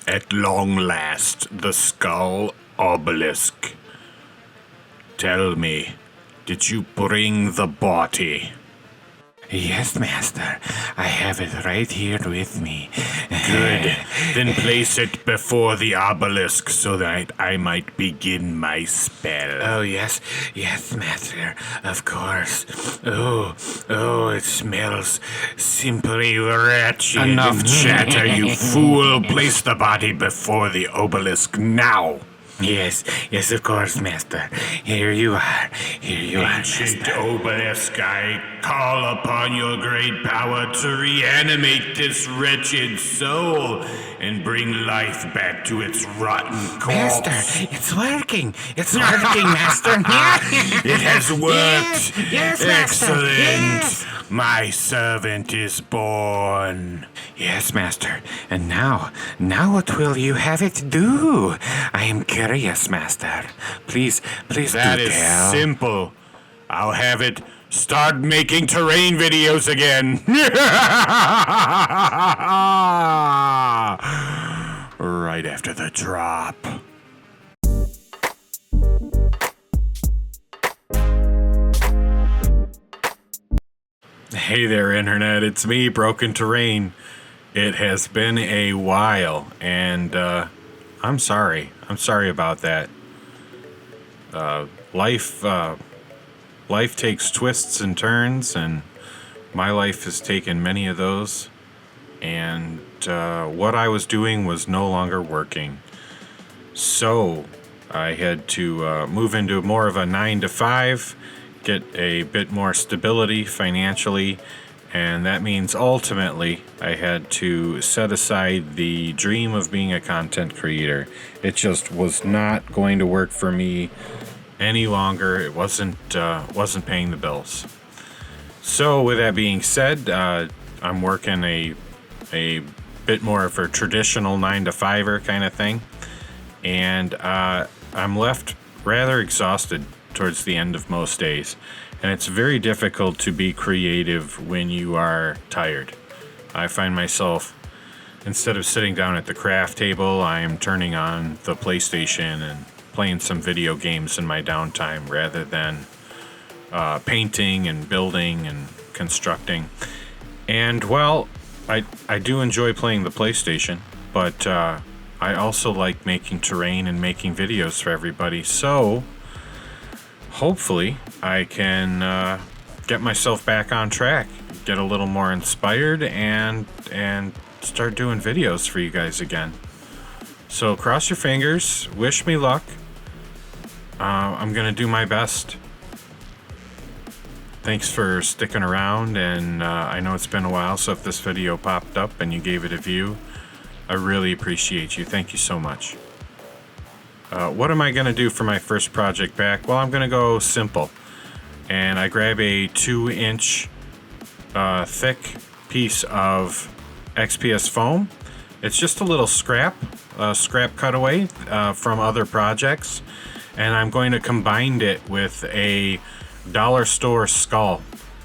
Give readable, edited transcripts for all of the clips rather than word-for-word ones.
At long last, the skull Obelisk. Tell me, did you bring the body? Yes, Master. I have it right here with me. Good. Then place it before the obelisk so that I might begin my spell. Oh, yes, Master. Of course. Oh, it smells simply wretched. Enough chatter, you fool. Place the body before the obelisk now. Yes, of course, Master. Here you are, Ancient Master. Obelisk, I call upon your great power to reanimate this wretched soul and bring life back to its rotten corpse. Master, it's working, Master. It has worked. Yes, Master. Excellent. Yes. My servant is born. Yes, Master. And now what will you have it do? I am curious, Master. Please That do is tell. simple. I'll have it start making terrain videos again. Right after the drop. Hey there, Internet. It's me, Broken Terrain. It has been a while, and I'm sorry. I'm sorry about that. Life takes twists and turns, and my life has taken many of those. And what I was doing was no longer working. So I had to move into more of a 9-to-5, get a bit more stability financially, and that means ultimately I had to set aside the dream of being a content creator. It just was not going to work for me any longer. It wasn't paying the bills. So with that being said, I'm working a bit more of a traditional 9-to-5er kind of thing, and I'm left rather exhausted towards the end of most days, and it's very difficult to be creative when you are tired. I find myself, instead of sitting down at the craft table, I am turning on the PlayStation and playing some video games in my downtime rather than painting and building and constructing. And well, I do enjoy playing the PlayStation, but I also like making terrain and making videos for everybody. So hopefully I can get myself back on track, get a little more inspired, and start doing videos for you guys again. So cross your fingers, wish me luck. I'm gonna do my best. Thanks for sticking around, and I know it's been a while, so if this video popped up and you gave it a view, I really appreciate you. Thank you so much. What am I going to do for my first project back? Well, I'm going to go simple. And I grab a 2-inch thick piece of XPS foam. It's just a little scrap cutaway from other projects. And I'm going to combine it with a dollar store skull.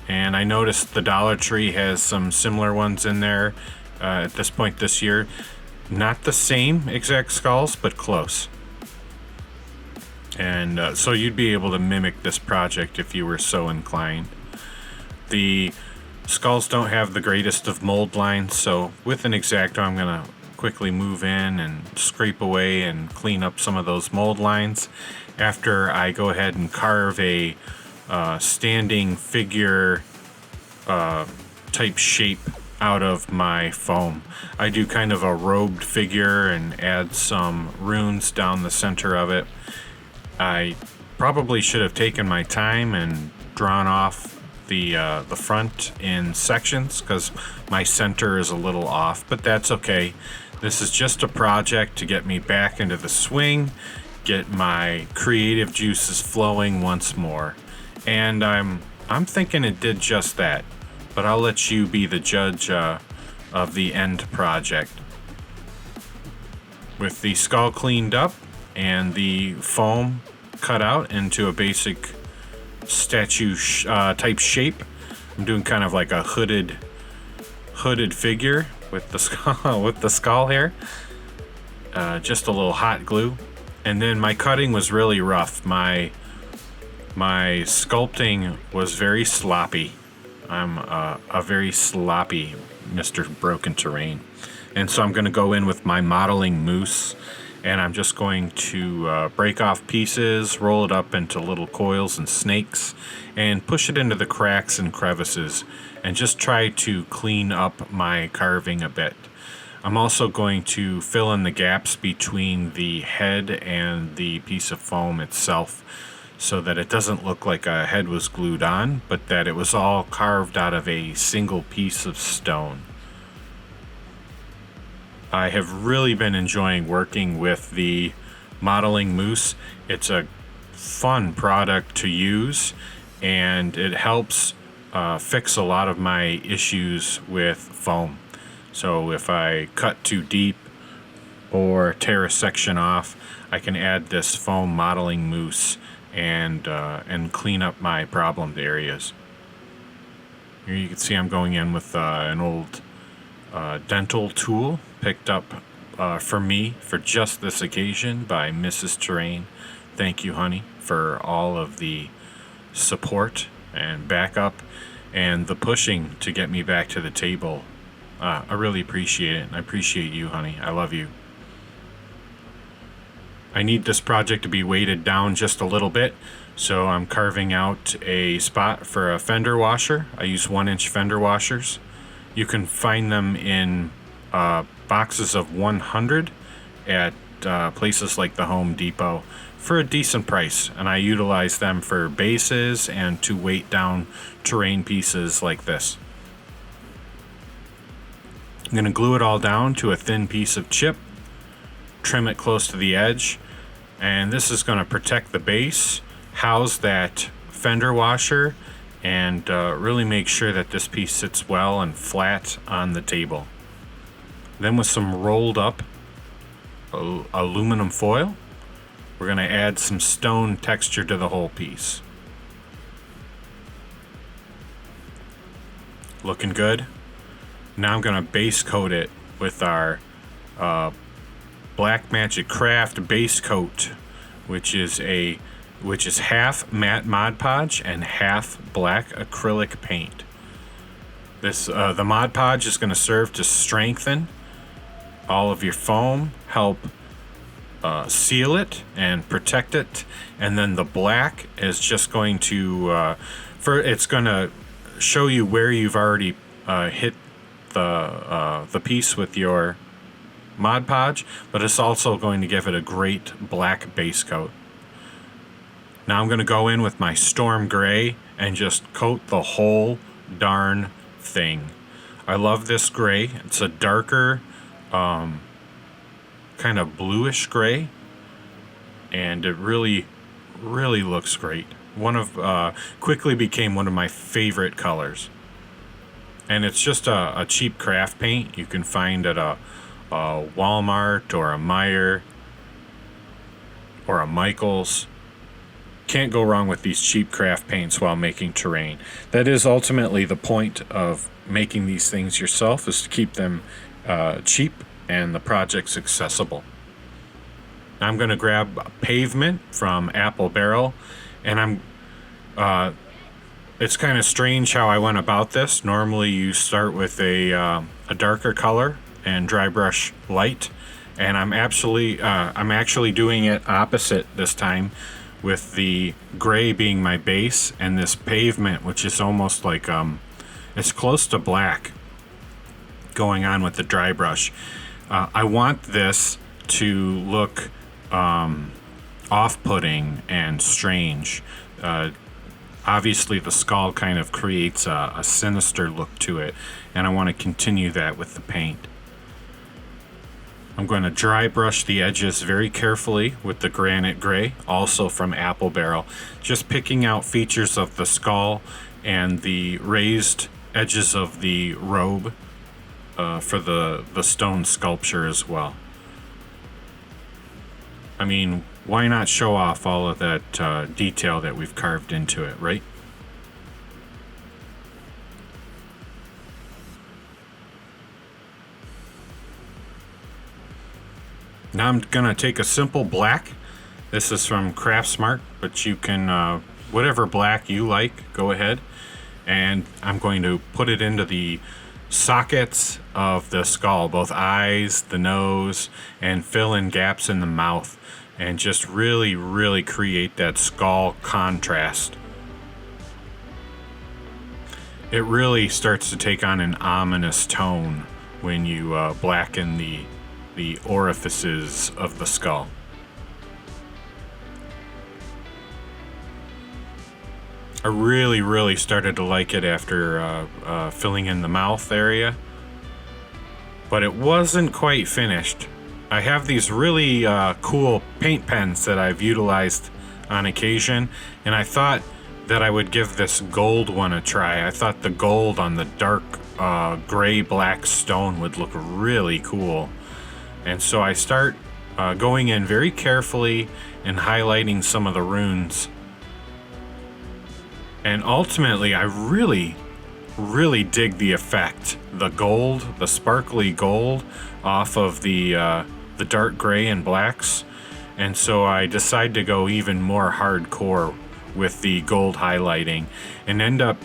And I noticed the Dollar Tree has some similar ones in there at this point this year. Not the same exact skulls, but close. And so you'd be able to mimic this project if you were so inclined. The skulls don't have the greatest of mold lines, so with an X-Acto I'm going to quickly move in and scrape away and clean up some of those mold lines after I go ahead and carve a standing figure type shape out of my foam. I do kind of a robed figure and add some runes down the center of it. I probably should have taken my time and drawn off the front in sections because my center is a little off, but that's okay. This is just a project to get me back into the swing, get my creative juices flowing once more, and I'm thinking it did just that. But I'll let you be the judge of the end project. With the skull cleaned up and the foam cut out into a basic statue type shape, I'm doing kind of like a hooded figure with the skull here. just a little hot glue. And then my cutting was really rough. My sculpting was very sloppy. I'm a very sloppy Mr. Broken Terrain. And so I'm going to go in with my modeling mousse, and I'm just going to break off pieces, roll it up into little coils and snakes, and push it into the cracks and crevices, and just try to clean up my carving a bit. I'm also going to fill in the gaps between the head and the piece of foam itself, so that it doesn't look like a head was glued on, but that it was all carved out of a single piece of stone. I have really been enjoying working with the modeling mousse. It's a fun product to use, and it helps fix a lot of my issues with foam. So if I cut too deep or tear a section off, I can add this foam modeling mousse and clean up my problemed areas. Here you can see I'm going in with an old dental tool picked up for me for just this occasion by Mrs. Terrain. Thank you, honey, for all of the support and backup and the pushing to get me back to the table. I really appreciate it. I appreciate you, honey. I love you. I need this project to be weighted down just a little bit, so I'm carving out a spot for a fender washer. I use 1-inch fender washers. You can find them in boxes of 100 at places like the Home Depot for a decent price, and I utilize them for bases and to weight down terrain pieces like this. I'm going to glue it all down to a thin piece of chip, trim it close to the edge, and this is going to protect the base, house that fender washer, and really make sure that this piece sits well and flat on the table. Then with some rolled up aluminum foil, we're going to add some stone texture to the whole piece. Looking good. Now I'm going to base coat it with our Black Magic Craft base coat, which is half matte Mod Podge and half black acrylic paint. This the Mod Podge is going to serve to strengthen all of your foam, help seal it and protect it, and then the black is just going to it's going to show you where you've already hit the piece with your Mod Podge, but it's also going to give it a great black base coat. Now I'm going to go in with my Storm Gray and just coat the whole darn thing. I love this gray. It's a darker, kind of bluish gray, and it really, really looks great. Quickly became one of my favorite colors. And it's just a cheap craft paint you can find at a Walmart or a Meijer or a Michaels. Can't go wrong with these cheap craft paints while making terrain. That is ultimately the point of making these things yourself, is to keep them cheap and the projects accessible. Now I'm going to grab pavement from Apple Barrel, and it's kind of strange how I went about this. Normally you start with a darker color and dry brush light, and I'm actually doing it opposite this time, with the gray being my base and this pavement, which is almost like it's close to black, going on with the dry brush. I want this to look off-putting and strange. Obviously the skull kind of creates a sinister look to it, and I want to continue that with the paint. I'm going to dry brush the edges very carefully with the granite gray, also from Apple Barrel, just picking out features of the skull and the raised edges of the robe for the stone sculpture as well. I mean, why not show off all of that detail that we've carved into it, right? Now I'm gonna take a simple black. This is from Craftsmart, but you can, whatever black you like, go ahead. And I'm going to put it into the sockets of the skull, both eyes, the nose, and fill in gaps in the mouth, and just really, really create that skull contrast. It really starts to take on an ominous tone when you blacken the orifices of the skull. I really, really started to like it after filling in the mouth area, but it wasn't quite finished. I have these really cool paint pens that I've utilized on occasion, and I thought that I would give this gold one a try. I thought the gold on the dark gray-black stone would look really cool. And so I start going in very carefully and highlighting some of the runes. And ultimately, I really, really dig the effect. The gold, the sparkly gold off of the dark gray and blacks. And so I decide to go even more hardcore with the gold highlighting and end up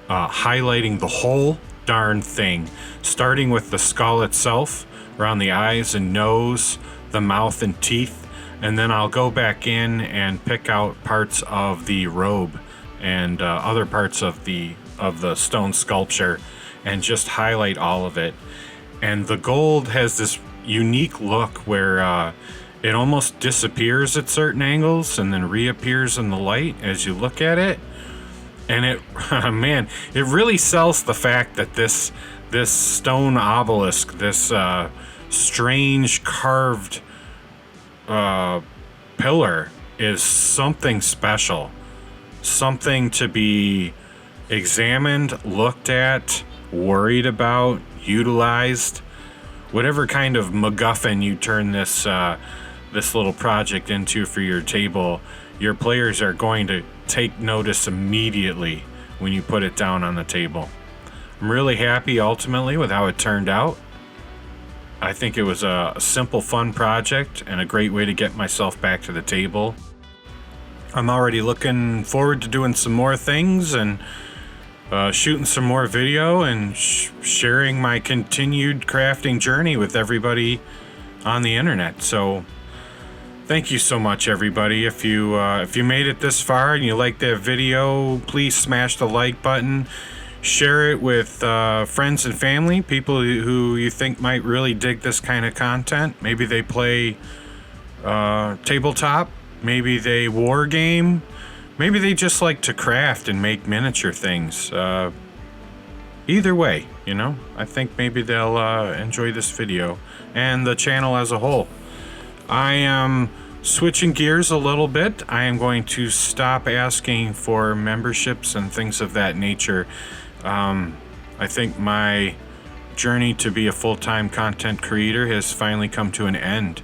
highlighting the whole darn thing, starting with the skull itself, around the eyes and nose, the mouth and teeth, and then I'll go back in and pick out parts of the robe and other parts of the stone sculpture and just highlight all of it. And the gold has this unique look where it almost disappears at certain angles and then reappears in the light as you look at it. And it, man, it really sells the fact that this stone obelisk, this strange carved pillar, is something special, something to be examined, looked at, worried about, utilized. Whatever kind of MacGuffin you turn this little project into for your table, your players are going to take notice immediately when you put it down on the table. I'm really happy ultimately with how it turned out. I think it was a simple, fun project and a great way to get myself back to the table. I'm already looking forward to doing some more things and shooting some more video and sharing my continued crafting journey with everybody on the internet. So thank you so much, everybody. If you made it this far and you like that video, please smash the like button. Share it with friends and family, people who you think might really dig this kind of content. Maybe they play tabletop. Maybe they war game. Maybe they just like to craft and make miniature things. Either way, you know, I think maybe they'll enjoy this video and the channel as a whole. I am switching gears a little bit. I am going to stop asking for memberships and things of that nature. I think my journey to be a full-time content creator has finally come to an end.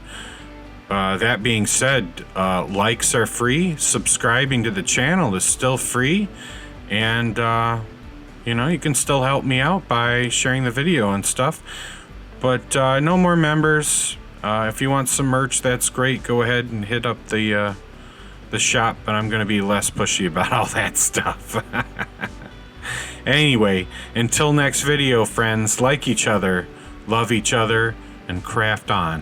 That being said, likes are free. Subscribing to the channel is still free. And, you know, you can still help me out by sharing the video and stuff. But no more members. If you want some merch, that's great. Go ahead and hit up the shop. But I'm going to be less pushy about all that stuff. Anyway, until next video, friends, like each other, love each other, and craft on.